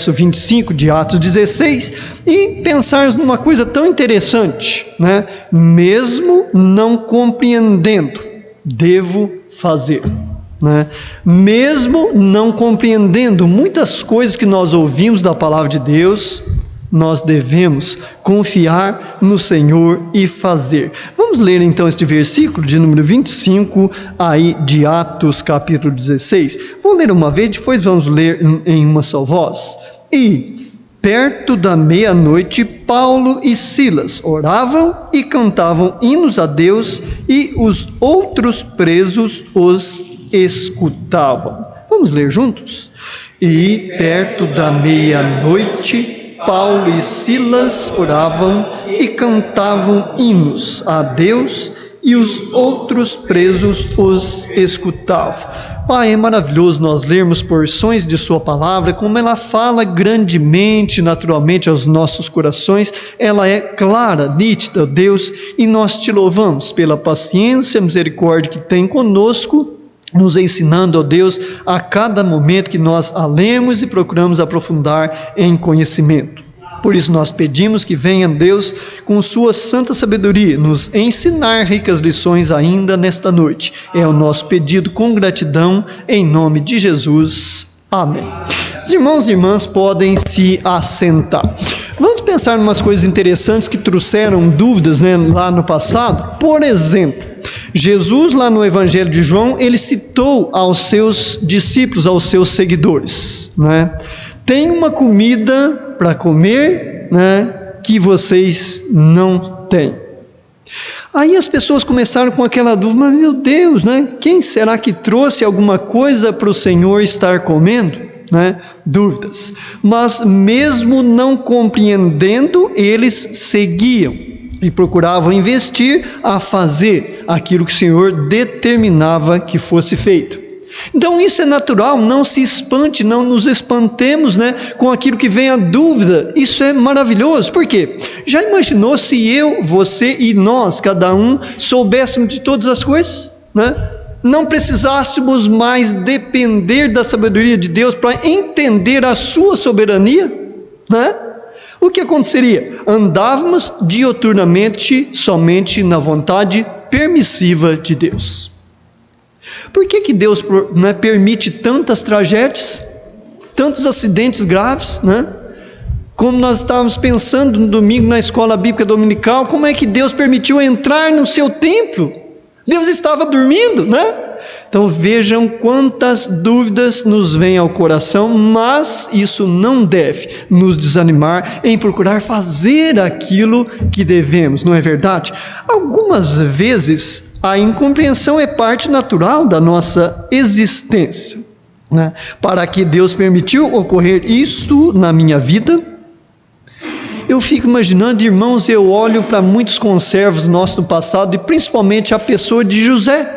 25 de Atos 16, e pensarmos numa coisa tão interessante, né? Mesmo não compreendendo, devo fazer. Né? Mesmo não compreendendo muitas coisas que nós ouvimos da palavra de Deus, nós devemos confiar no Senhor e fazer. Vamos ler então este versículo de número 25 aí de Atos capítulo 16. Vou ler uma vez, depois vamos ler em uma só voz. E perto da meia-noite, Paulo e Silas oravam e cantavam hinos a Deus, e os outros presos os escutavam. Vamos ler juntos? E perto da meia-noite, Paulo e Silas oravam e cantavam hinos a Deus, e os outros presos os escutavam. Pai, é maravilhoso nós lermos porções de sua palavra, como ela fala grandemente, naturalmente aos nossos corações. Ela é clara, nítida, Deus, e nós te louvamos pela paciência, misericórdia que tem conosco, nos ensinando, ó Deus, a cada momento que nós a lemos e procuramos aprofundar em conhecimento. Por isso nós pedimos que venha Deus com sua santa sabedoria nos ensinar ricas lições ainda nesta noite. É o nosso pedido com gratidão, em nome de Jesus. Amém. Os irmãos e irmãs podem se assentar. Vamos pensar em umas coisas interessantes que trouxeram dúvidas, né, lá no passado. Por exemplo, Jesus lá no Evangelho de João, ele citou aos seus discípulos, aos seus seguidores, né? Tem uma comida para comer, né, que vocês não têm. Aí as pessoas começaram com aquela dúvida, mas meu Deus, né, quem será que trouxe alguma coisa para o Senhor estar comendo? Né? Dúvidas. Mas mesmo não compreendendo, eles seguiam e procuravam investir a fazer aquilo que o Senhor determinava que fosse feito. Então isso é natural, não se espante, não nos espantemos, né, com aquilo que vem a dúvida. Isso é maravilhoso. Por quê? Já imaginou se eu, você e nós, cada um, soubéssemos de todas as coisas, né? Não precisássemos mais depender da sabedoria de Deus para entender a sua soberania, né? O que aconteceria? Andávamos dioturnamente somente na vontade permissiva de Deus. Por que Deus, né, permite tantas tragédias, tantos acidentes graves, né? Como nós estávamos pensando no domingo na escola bíblica dominical, como é que Deus permitiu entrar no seu templo? Deus estava dormindo, né? Então vejam quantas dúvidas nos vêm ao coração, mas isso não deve nos desanimar em procurar fazer aquilo que devemos, não é verdade? Algumas vezes a incompreensão é parte natural da nossa existência, né? Para que Deus permitiu ocorrer isto na minha vida? Eu fico imaginando, irmãos, eu olho para muitos conservos nossos do passado, e principalmente a pessoa de José,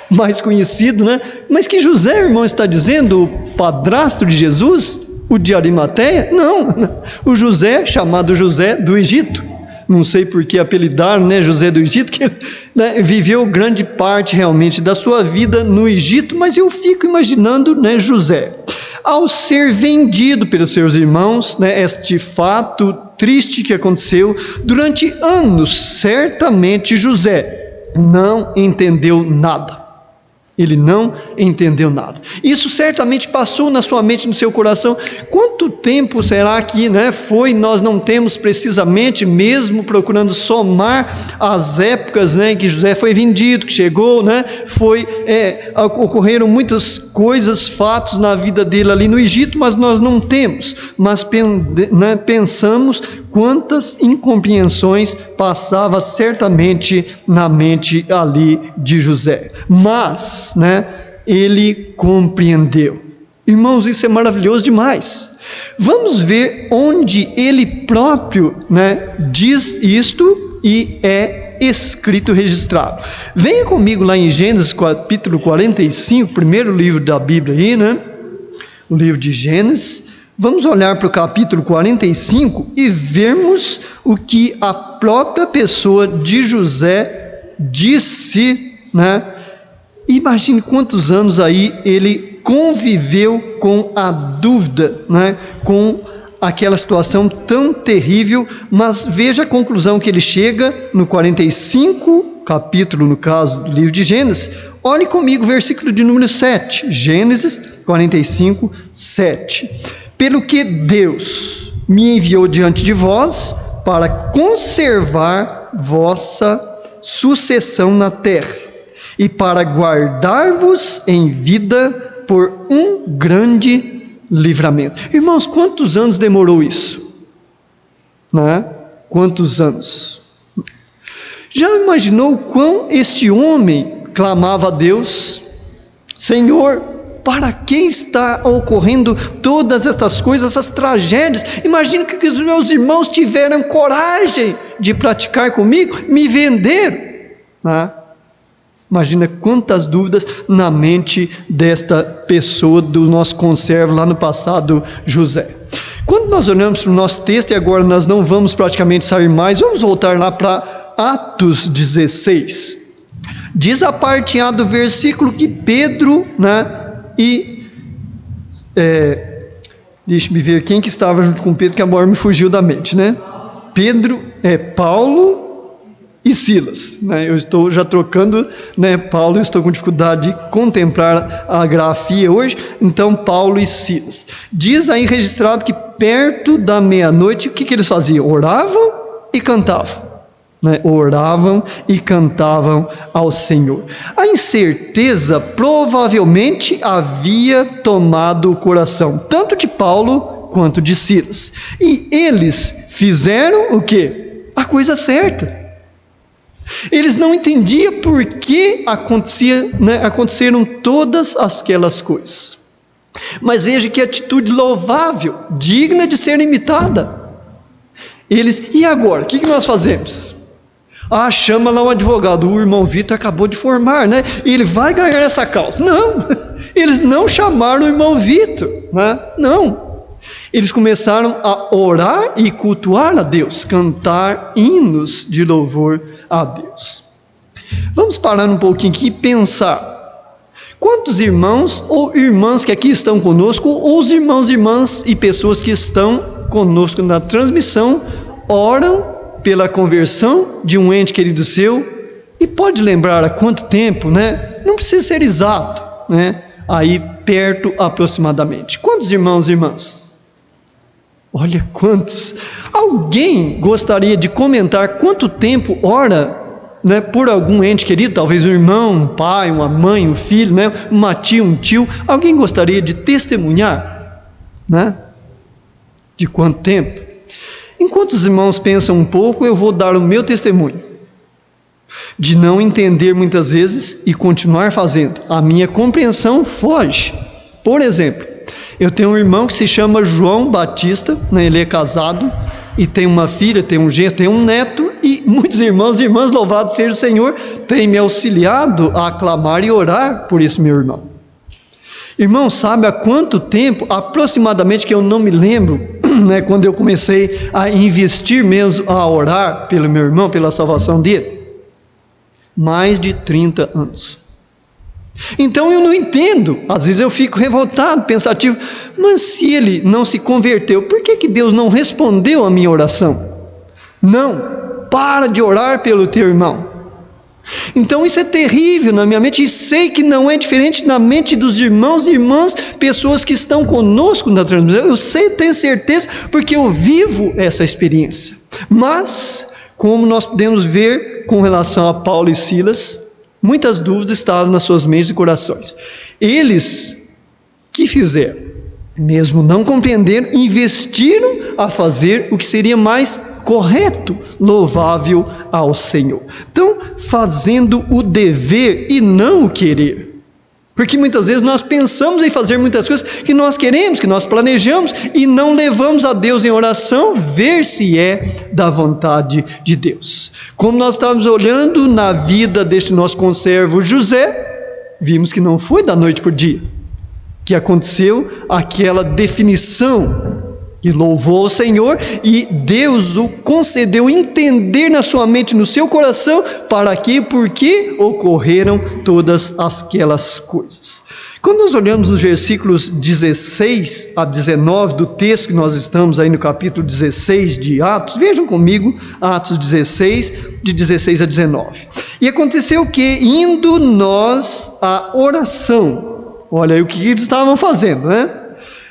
mais conhecido, né? Mas que José, irmão, está dizendo? O padrasto de Jesus? O de Arimateia? Não, o José, chamado José do Egito. Não sei por que apelidaram, né, José do Egito, que, né, viveu grande parte realmente da sua vida no Egito, mas eu fico imaginando, né, José, ao ser vendido pelos seus irmãos, né, este fato triste que aconteceu durante anos, certamente José não entendeu nada. Ele não entendeu nada. Isso certamente passou na sua mente, no seu coração. Quanto tempo será que, né, foi? Nós não temos precisamente, mesmo procurando somar as épocas, né, em que José foi vendido, que chegou, né, ocorreram muitas coisas, fatos na vida dele ali no Egito, mas nós não temos. Mas pensamos quantas incompreensões passava certamente na mente ali de José. Mas, né, ele compreendeu. Irmãos, isso é maravilhoso demais. Vamos ver onde ele próprio, né, diz isto e é escrito, registrado. Venha comigo lá em Gênesis capítulo 45, primeiro livro da Bíblia aí, né? O livro de Gênesis. Vamos olhar para o capítulo 45 e vermos o que a própria pessoa de José disse, né? Imagine quantos anos aí ele conviveu com a dúvida, né? Com aquela situação tão terrível, mas veja a conclusão que ele chega no 45, capítulo, no caso, do livro de Gênesis. Olhe comigo o versículo de número 7, Gênesis 45, 7. Pelo que Deus me enviou diante de vós para conservar vossa sucessão na terra e para guardar-vos em vida por um grande livramento. Irmãos, quantos anos demorou isso? Né? Quantos anos? Já imaginou quão este homem clamava a Deus? Senhor, para que está ocorrendo todas estas coisas, essas tragédias? Imagina que os meus irmãos tiveram coragem de praticar comigo, me venderam. Né? Imagina quantas dúvidas na mente desta pessoa, do nosso conservo lá no passado, José. Quando nós olhamos para o nosso texto, e agora nós não vamos praticamente sair mais, vamos voltar lá para Atos 16. Diz a parte A do versículo que Pedro, deixa-me ver quem que estava junto com Pedro, que agora me fugiu da mente, Paulo e Silas, eu estou já trocando, Paulo, eu estou com dificuldade de contemplar a grafia hoje, então Paulo e Silas. Diz aí registrado que perto da meia-noite, o que eles faziam? Oravam e cantavam. Oravam e cantavam ao Senhor. A incerteza provavelmente havia tomado o coração, tanto de Paulo quanto de Silas. E eles fizeram o quê? A coisa certa. Eles não entendiam por que aconteceram todas aquelas coisas. Mas veja que atitude louvável, digna de ser imitada. E agora, o que nós fazemos? Chama lá um advogado, o irmão Vitor acabou de formar, ele vai ganhar essa causa. Não, eles não chamaram o irmão Vitor, não. Eles começaram a orar e cultuar a Deus, cantar hinos de louvor a Deus. Vamos parar um pouquinho aqui e pensar. Quantos irmãos ou irmãs que aqui estão conosco, ou os irmãos, irmãs e pessoas que estão conosco na transmissão, oram pela conversão de um ente querido seu, e pode lembrar há quanto tempo, não precisa ser exato, aí perto aproximadamente. Quantos irmãos e irmãs? Olha quantos. Alguém gostaria de comentar quanto tempo ora, por algum ente querido, talvez um irmão, um pai, uma mãe, um filho, uma tia, um tio? Alguém gostaria de testemunhar, de quanto tempo? Enquanto os irmãos pensam um pouco, eu vou dar o meu testemunho de não entender muitas vezes e continuar fazendo. A minha compreensão foge. Por exemplo, eu tenho um irmão que se chama João Batista, ele é casado e tem uma filha, tem um genro, tem um neto, e muitos irmãos e irmãs, louvado seja o Senhor, têm me auxiliado a aclamar e orar por esse meu irmão. Irmão, sabe há quanto tempo, aproximadamente, que eu não me lembro, quando eu comecei a investir mesmo, a orar pelo meu irmão, pela salvação dele? Mais de 30 anos. Então eu não entendo, às vezes eu fico revoltado, pensativo, mas se ele não se converteu, por que Deus não respondeu a minha oração? Não, para de orar pelo teu irmão. Então isso é terrível na minha mente, e sei que não é diferente na mente dos irmãos e irmãs, pessoas que estão conosco na transmissão. Eu sei, tenho certeza, porque eu vivo essa experiência. Mas, como nós podemos ver com relação a Paulo e Silas, muitas dúvidas estavam nas suas mentes e corações. Eles que fizeram, mesmo não compreenderam, investiram a fazer o que seria mais correto, louvável ao Senhor. Então, fazendo o dever e não o querer. Porque muitas vezes nós pensamos em fazer muitas coisas que nós queremos, que nós planejamos, e não levamos a Deus em oração, ver se é da vontade de Deus. Como nós estávamos olhando na vida deste nosso conservo José, vimos que não foi da noite para o dia que aconteceu aquela definição E louvou o Senhor, e Deus o concedeu entender na sua mente, no seu coração, para que, por que ocorreram todas aquelas coisas. Quando nós olhamos os versículos 16 a 19 do texto que nós estamos aí no capítulo 16 de Atos, vejam comigo, Atos 16, de 16 a 19. E aconteceu que, indo nós à oração, olha aí o que eles estavam fazendo, né?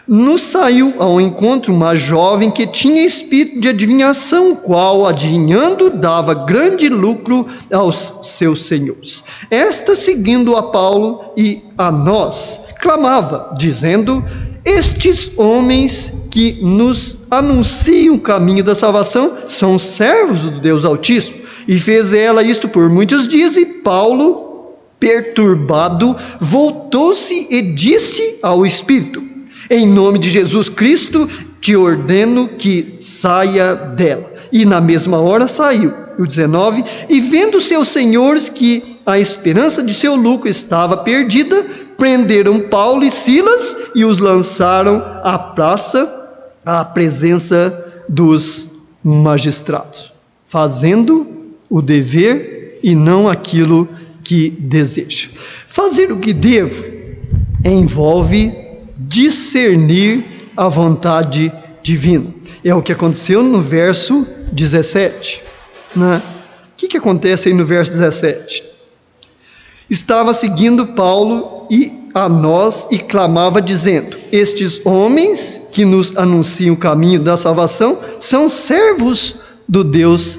Nos saiu ao encontro uma jovem que tinha espírito de adivinhação, qual, adivinhando, dava grande lucro aos seus senhores. Esta, seguindo a Paulo e a nós, clamava, dizendo: estes homens que nos anunciam o caminho da salvação são servos do Deus Altíssimo. E fez ela isto por muitos dias, e Paulo, perturbado, voltou-se e disse ao Espírito: em nome de Jesus Cristo, te ordeno que saia dela. E na mesma hora saiu. O 19, e vendo seus senhores que a esperança de seu lucro estava perdida, prenderam Paulo e Silas e os lançaram à praça, à presença dos magistrados, fazendo o dever e não aquilo que deseja. Fazer o que devo envolve discernir a vontade divina. É o que aconteceu no verso 17. Né? O que acontece aí no verso 17? Estava seguindo Paulo e a nós e clamava dizendo: estes homens que nos anunciam o caminho da salvação são servos do Deus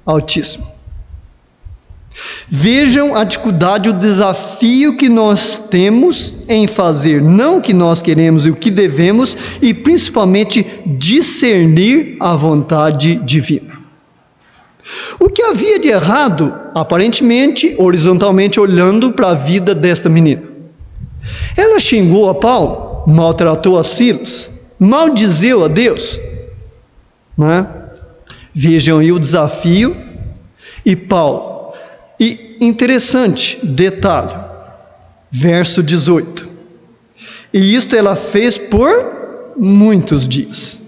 Altíssimo. Vejam a dificuldade, o desafio que nós temos em fazer não o que nós queremos e o que devemos, e principalmente discernir a vontade divina. O que havia de errado, aparentemente, horizontalmente olhando para a vida desta menina? Ela xingou a Paulo, maltratou a Silas, maldizeu a Deus, né? Vejam aí o desafio. E Paulo, e interessante detalhe, verso 18, e isto ela fez por muitos dias.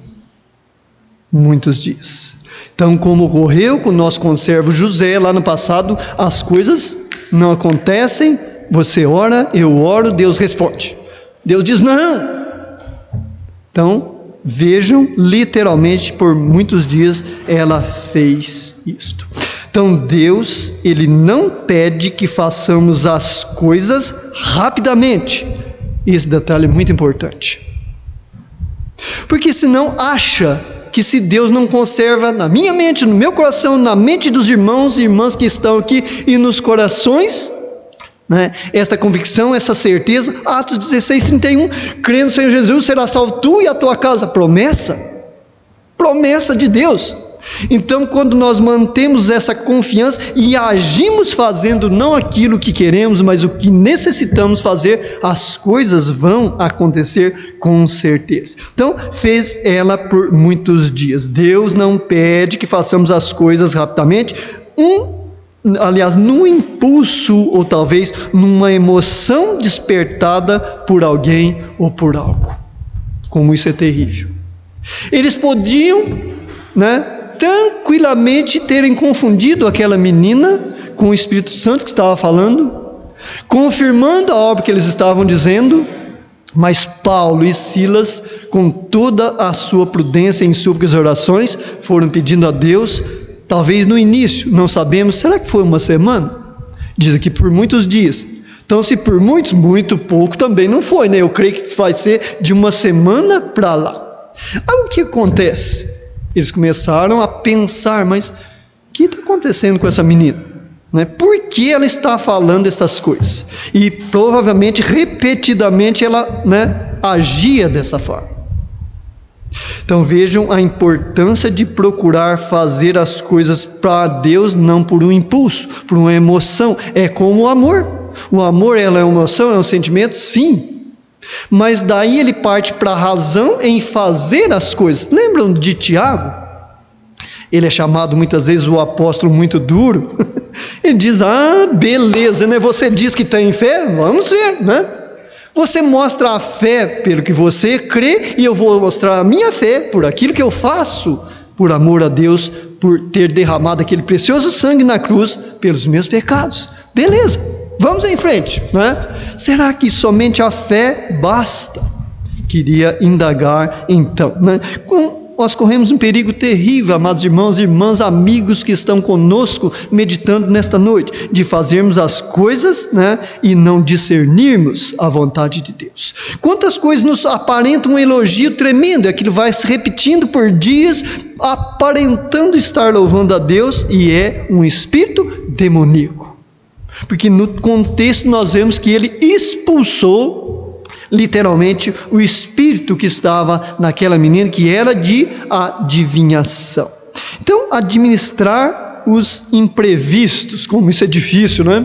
Então, como ocorreu com o nosso conservo José lá no passado, as coisas não acontecem, você ora, eu oro, Deus responde. Deus diz não. Então, vejam, literalmente por muitos dias ela fez isto. Então Deus, Ele não pede que façamos as coisas rapidamente. Esse detalhe é muito importante. Porque senão acha que se Deus não conserva na minha mente, no meu coração, na mente dos irmãos e irmãs que estão aqui e nos corações, né, esta convicção, essa certeza, Atos 16, 31, crendo no Senhor Jesus, será salvo tu e a tua casa. Promessa de Deus. Então, quando nós mantemos essa confiança e agimos fazendo não aquilo que queremos, mas o que necessitamos fazer, as coisas vão acontecer com certeza. Então, fez ela por muitos dias. Deus não pede que façamos as coisas rapidamente, num impulso ou talvez numa emoção despertada por alguém ou por algo. Como isso é terrível. Eles podiam, tranquilamente terem confundido aquela menina com o Espírito Santo que estava falando, confirmando a obra que eles estavam dizendo, mas Paulo e Silas, com toda a sua prudência em súplicas e orações, foram pedindo a Deus, talvez no início, não sabemos, será que foi uma semana? Diz aqui por muitos dias. Então, se por muitos, muito pouco também não foi, né? Eu creio que vai ser de uma semana para lá. Aí o que acontece? Eles começaram a pensar, mas o que está acontecendo com essa menina? Por que ela está falando essas coisas? E provavelmente, repetidamente, ela agia dessa forma. Então vejam a importância de procurar fazer as coisas para Deus, não por um impulso, por uma emoção. É como o amor. O amor é uma emoção, é um sentimento? Sim. Mas daí ele parte para a razão em fazer as coisas. Lembram de Tiago? Ele é chamado muitas vezes o apóstolo muito duro. Ele diz, beleza, você diz que tem fé? Vamos ver, Você mostra a fé pelo que você crê, e eu vou mostrar a minha fé por aquilo que eu faço, por amor a Deus, por ter derramado aquele precioso sangue na cruz pelos meus pecados. Beleza, vamos em frente, né? Será que somente a fé basta? Queria indagar então, né? Nós corremos um perigo terrível, amados irmãos e irmãs, amigos que estão conosco meditando nesta noite, de fazermos as coisas, né, e não discernirmos a vontade de Deus. Quantas coisas nos aparentam um elogio tremendo, aquilo vai se repetindo por dias, aparentando estar louvando a Deus, e é um espírito demoníaco, porque no contexto nós vemos que ele expulsou literalmente o espírito que estava naquela menina, que era de adivinhação. Então, administrar os imprevistos, como isso é difícil, né?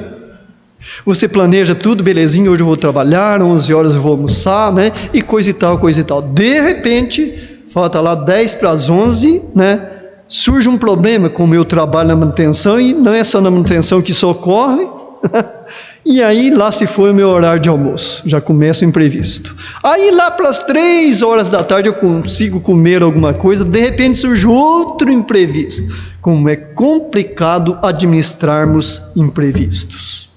Você planeja tudo, belezinho, hoje eu vou trabalhar, 11 horas eu vou almoçar, né? E coisa e tal, coisa e tal. De repente, falta lá 10 para as 11, né? Surge um problema, como eu trabalho na manutenção, e não é só na manutenção que isso ocorre, e aí lá se foi o meu horário de almoço, já começa o imprevisto. Aí lá para as 3 horas da tarde eu consigo comer alguma coisa, de repente surge outro imprevisto. Como é complicado administrarmos imprevistos.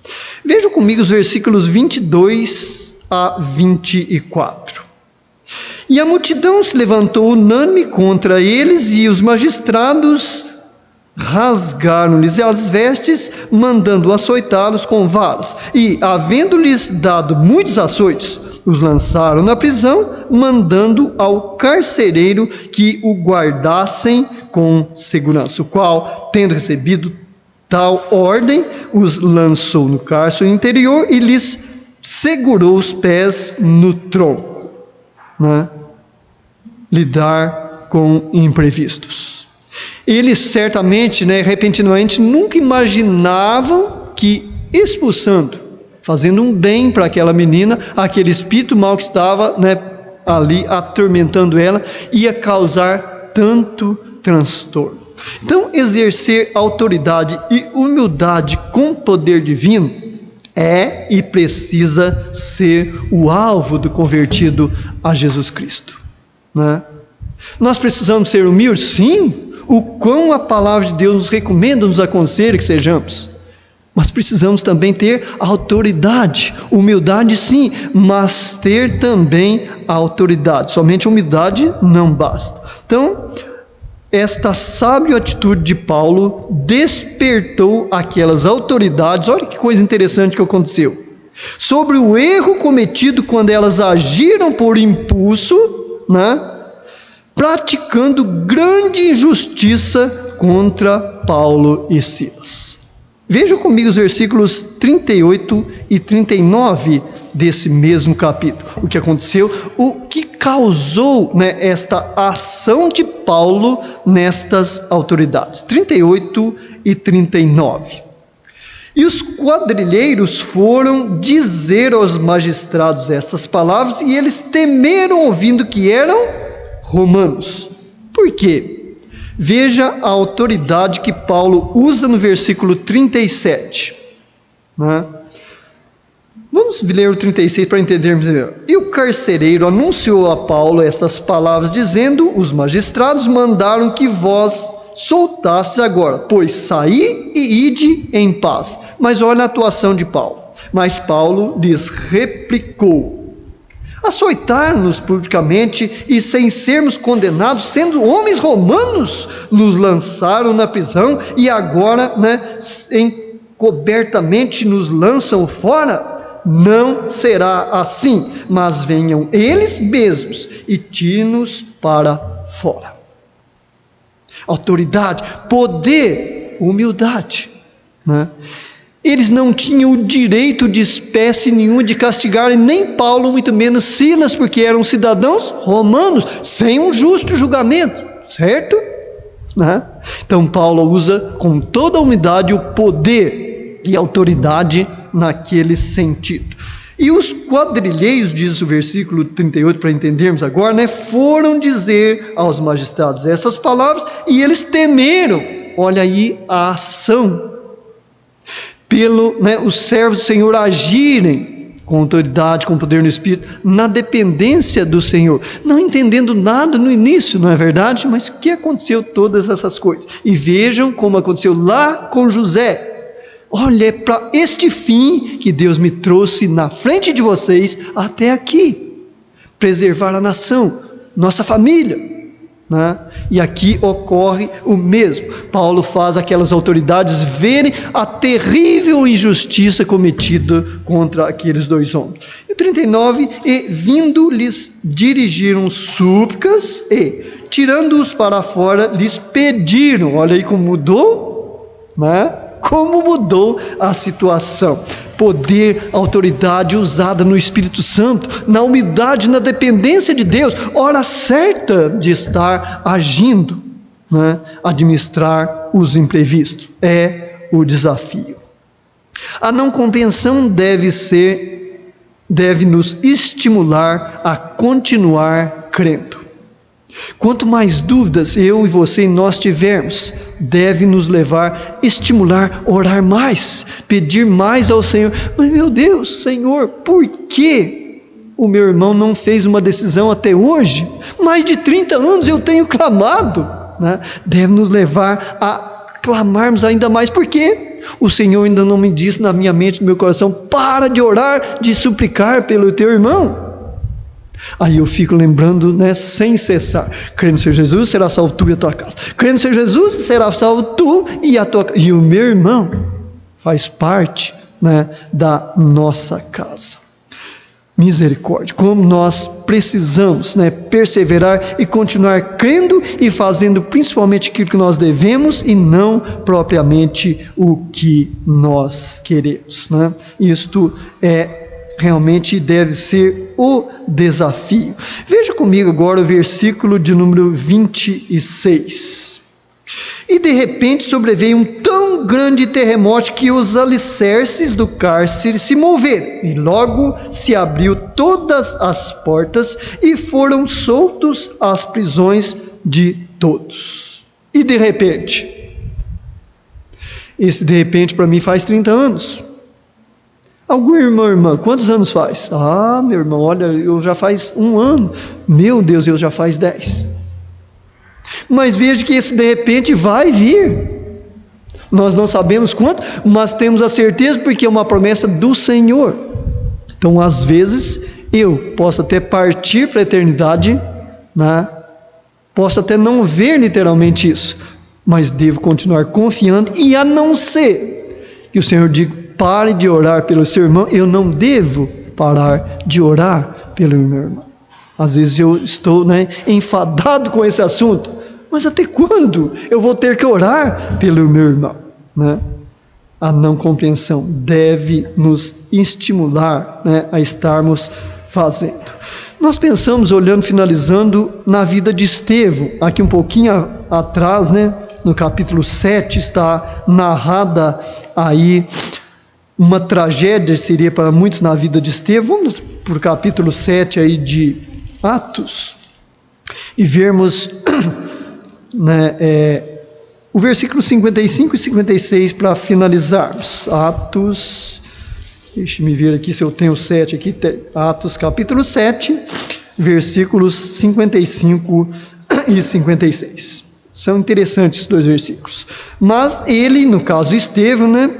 Vejam comigo os versículos 22 a 24. E a multidão se levantou unânime contra eles, e os magistrados rasgaram-lhes as vestes, mandando açoitá-los com varas, e, havendo-lhes dado muitos açoites, os lançaram na prisão, mandando ao carcereiro que o guardassem com segurança, o qual, tendo recebido tal ordem, os lançou no cárcere interior e lhes segurou os pés no tronco, né? Lidar com imprevistos. Eles certamente, né, repentinamente, nunca imaginavam que expulsando, fazendo um bem para aquela menina, aquele espírito mau que estava, né, ali atormentando ela, ia causar tanto transtorno. Então, exercer autoridade e humildade com poder divino é e precisa ser o alvo do convertido a Jesus Cristo, né? Nós precisamos ser humildes? Sim. O quão a palavra de Deus nos recomenda, nos aconselha que sejamos. Mas precisamos também ter autoridade. Humildade sim, mas ter também a autoridade. Somente a humildade não basta. Então, esta sábia atitude de Paulo despertou aquelas autoridades. Olha que coisa interessante que aconteceu. Sobre o erro cometido quando elas agiram por impulso, né? Praticando grande injustiça contra Paulo e Silas. Vejam comigo os versículos 38 e 39 desse mesmo capítulo. O que aconteceu, o que causou, né, esta ação de Paulo nestas autoridades. 38 e 39. E os quadrilheiros foram dizer aos magistrados estas palavras, e eles temeram ouvindo que eram romanos. Por quê? Veja a autoridade que Paulo usa no versículo 37. Né? Vamos ler o 36 para entendermos melhor. E o carcereiro anunciou a Paulo estas palavras, dizendo: os magistrados mandaram que vós soltastes agora, pois saí e ide em paz. Mas olha a atuação de Paulo. Mas Paulo lhes replicou: açoitar-nos publicamente e sem sermos condenados, sendo homens romanos, nos lançaram na prisão e agora, né, encobertamente nos lançam fora? Não será assim, mas venham eles mesmos e tirem-nos para fora. Autoridade, poder, humildade, né? Eles não tinham o direito de espécie nenhuma de castigarem nem Paulo, muito menos Silas, porque eram cidadãos romanos, sem um justo julgamento, certo? Né? Então Paulo usa com toda a humildade o poder e autoridade naquele sentido. E os quadrilheiros, diz o versículo 38, para entendermos agora, né, foram dizer aos magistrados essas palavras, e eles temeram. Olha aí a ação, os servos do Senhor agirem com autoridade, com poder no Espírito, na dependência do Senhor, não entendendo nada no início, não é verdade? Mas o que aconteceu todas essas coisas? E vejam como aconteceu lá com José. Olha, é para este fim que Deus me trouxe na frente de vocês até aqui, preservar a nação, nossa família, né? E aqui ocorre o mesmo. Paulo faz aquelas autoridades verem a terrível injustiça cometida contra aqueles dois homens. E 39, e vindo-lhes dirigiram súplicas e, tirando-os para fora, lhes pediram. Olha aí como mudou, né? Como mudou a situação. Poder, autoridade usada no Espírito Santo, na humildade, na dependência de Deus, hora certa de estar agindo, né? Administrar os imprevistos, é o desafio. A não compreensão deve nos estimular a continuar crendo. Quanto mais dúvidas eu e você e nós tivermos, deve nos levar, estimular, orar mais, pedir mais ao Senhor. Mas meu Deus, Senhor, por que o meu irmão não fez uma decisão até hoje? Mais de 30 anos eu tenho clamado, né? Deve nos levar a clamarmos ainda mais. Por quê? O Senhor ainda não me disse na minha mente, no meu coração, para de orar, de suplicar pelo teu irmão. Aí eu fico lembrando, né, sem cessar, crendo no Senhor Jesus, será salvo tu e a tua casa. Crendo no Senhor Jesus, será salvo tu e a tua casa. E o meu irmão faz parte, né, da nossa casa. Misericórdia, como nós precisamos, né, perseverar e continuar crendo e fazendo principalmente aquilo que nós devemos e não propriamente o que nós queremos, né? Isto realmente deve ser o desafio. Veja comigo agora o versículo de número 26. E de repente sobreveio um tão grande terremoto que os alicerces do cárcere se moveram, e logo se abriu todas as portas e foram soltos as prisões de todos. E de repente, esse de repente para mim faz 30 anos. Algum irmão, irmã, quantos anos faz? Ah, meu irmão, olha, eu já faz 1 ano. Meu Deus, eu já faz 10. Mas veja que esse de repente vai vir. Nós não sabemos quanto, mas temos a certeza porque é uma promessa do Senhor. Então, às vezes, eu posso até partir para a eternidade, né? Posso até não ver literalmente isso, mas devo continuar confiando, e a não ser que o Senhor diga, pare de orar pelo seu irmão, eu não devo parar de orar pelo meu irmão. Às vezes eu estou, né, enfadado com esse assunto, mas até quando eu vou ter que orar pelo meu irmão, né? A não compreensão deve nos estimular, né, a estarmos fazendo. Nós pensamos, olhando, finalizando, na vida de Estevão, aqui um pouquinho atrás, né, no capítulo 7, está narrada aí uma tragédia, seria para muitos na vida de Estevão. Vamos para o capítulo 7 aí de Atos e vermos, né, o versículo 55 e 56 para finalizarmos. Atos, deixe-me ver aqui se eu tenho 7 aqui, Atos capítulo 7, versículos 55 e 56. São interessantes os 2 versículos. Mas ele, no caso Estevão, né,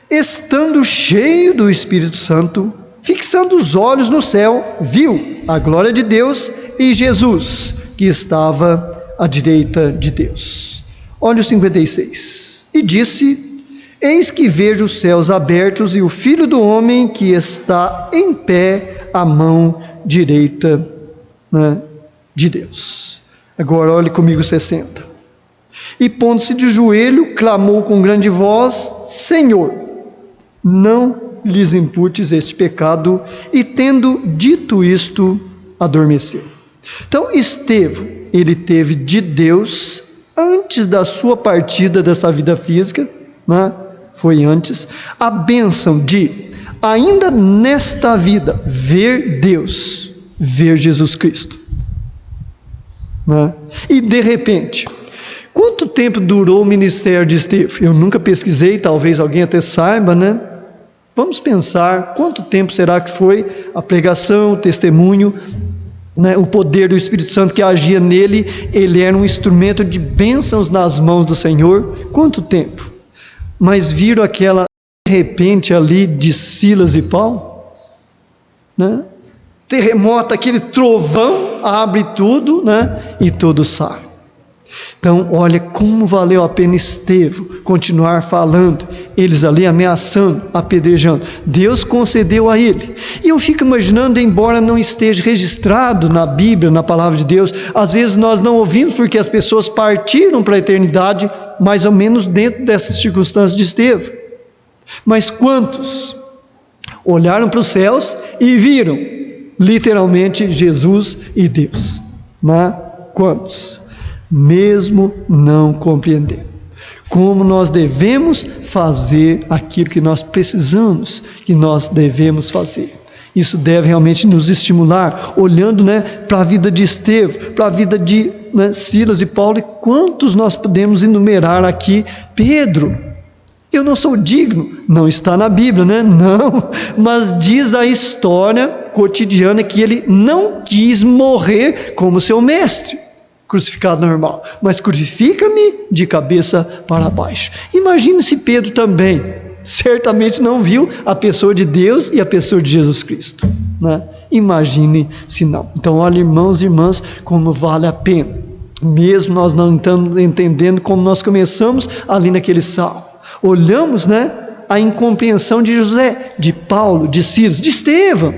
estando cheio do Espírito Santo, fixando os olhos no céu, viu a glória de Deus e Jesus, que estava à direita de Deus. Olha o 56. E disse, eis que vejo os céus abertos e o Filho do Homem que está em pé à mão direita, né, de Deus. Agora olhe comigo 60. E pondo-se de joelho, clamou com grande voz, Senhor, não lhes imputes este pecado, e tendo dito isto, adormeceu. Então Estevão, ele teve de Deus, antes da sua partida dessa vida física, né? Foi antes, a bênção de, ainda nesta vida, ver Deus, ver Jesus Cristo, né? E de repente, quanto tempo durou o ministério de Estevão? Eu nunca pesquisei, talvez alguém até saiba, né? Vamos pensar quanto tempo será que foi a pregação, o testemunho, né, o poder do Espírito Santo que agia nele. Ele era um instrumento de bênçãos nas mãos do Senhor. Quanto tempo? Mas viram aquela de repente ali de Silas e Paulo, né? Terremoto, aquele trovão abre tudo, né? E tudo sai. Então, olha como valeu a pena Estevão continuar falando, eles ali ameaçando, apedrejando. Deus concedeu a ele. E eu fico imaginando, embora não esteja registrado na Bíblia, na palavra de Deus, às vezes nós não ouvimos porque as pessoas partiram para a eternidade, mais ou menos dentro dessas circunstâncias de Estevão. Mas quantos olharam para os céus e viram literalmente Jesus e Deus? Mas quantos? Mesmo não compreendendo como nós devemos fazer aquilo que nós precisamos, que nós devemos fazer. Isso deve realmente nos estimular, olhando, né, para a vida de Estevão, para a vida de, né, Silas e Paulo, e quantos nós podemos enumerar aqui. Pedro, eu não sou digno, não está na Bíblia, né? Não, mas diz a história cotidiana que ele não quis morrer como seu mestre, crucificado normal, mas crucifica-me de cabeça para baixo. Imagine se Pedro também, certamente não viu a pessoa de Deus e a pessoa de Jesus Cristo, né? Imagine se não. Então, olha, irmãos e irmãs, como vale a pena, mesmo nós não estamos entendendo como nós começamos ali naquele salmo. Olhamos, né, a incompreensão de José, de Paulo, de Silas, de Estevão.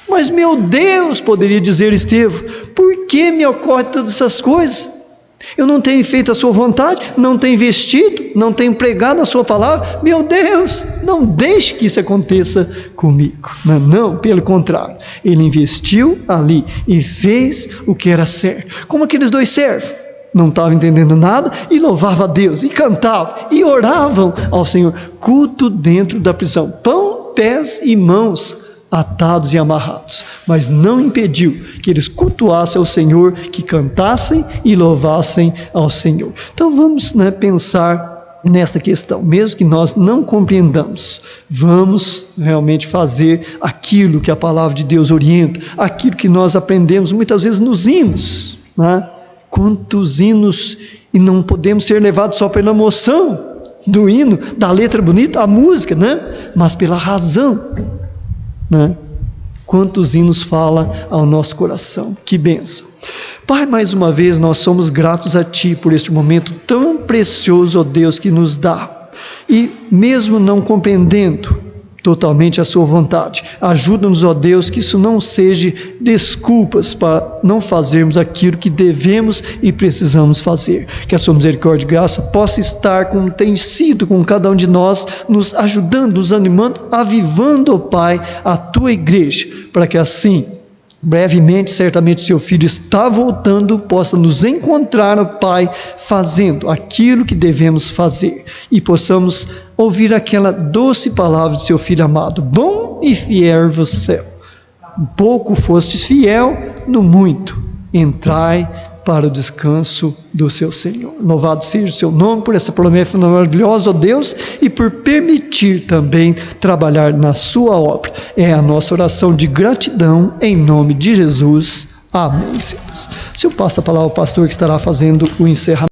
Mas, meu Deus, poderia dizer Estevão, por que me ocorrem todas essas coisas? Eu não tenho feito a sua vontade, não tenho vestido, não tenho pregado a sua palavra. Meu Deus, não deixe que isso aconteça comigo. Não, pelo contrário, ele investiu ali e fez o que era certo. Como aqueles dois servos, não estavam entendendo nada e louvavam a Deus, e cantavam, e oravam ao Senhor. Culto dentro da prisão, pão, pés e mãos atados e amarrados, mas não impediu que eles cultuassem ao Senhor, que cantassem e louvassem ao Senhor. Então vamos, né, pensar nesta questão, mesmo que nós não compreendamos, vamos realmente fazer aquilo que a palavra de Deus orienta, aquilo que nós aprendemos muitas vezes nos hinos, né? Quantos hinos, e não podemos ser levados só pela emoção do hino, da letra bonita, a música, né? Mas pela razão, né? Quantos hinos fala ao nosso coração, que bênção. Pai, mais uma vez nós somos gratos a Ti por este momento tão precioso, ó Deus, que nos dá, e mesmo não compreendendo totalmente a Sua vontade, ajuda-nos, ó Deus, que isso não seja desculpas para não fazermos aquilo que devemos e precisamos fazer. Que a Sua misericórdia e graça possa estar, como tem sido com cada um de nós, nos ajudando, nos animando, avivando, ó Pai, a Tua igreja, para que assim, brevemente, certamente o Seu Filho está voltando, possa nos encontrar, ó Pai, fazendo aquilo que devemos fazer, e possamos ouvir aquela doce palavra de Seu Filho amado: bom e fiel você é. Pouco fostes fiel, no muito entrai para o descanso do seu Senhor. Louvado seja o Seu nome por essa promessa maravilhosa, ó Deus, e por permitir também trabalhar na Sua obra. É a nossa oração de gratidão, em nome de Jesus. Amém. Se eu passo a palavra ao pastor que estará fazendo o encerramento.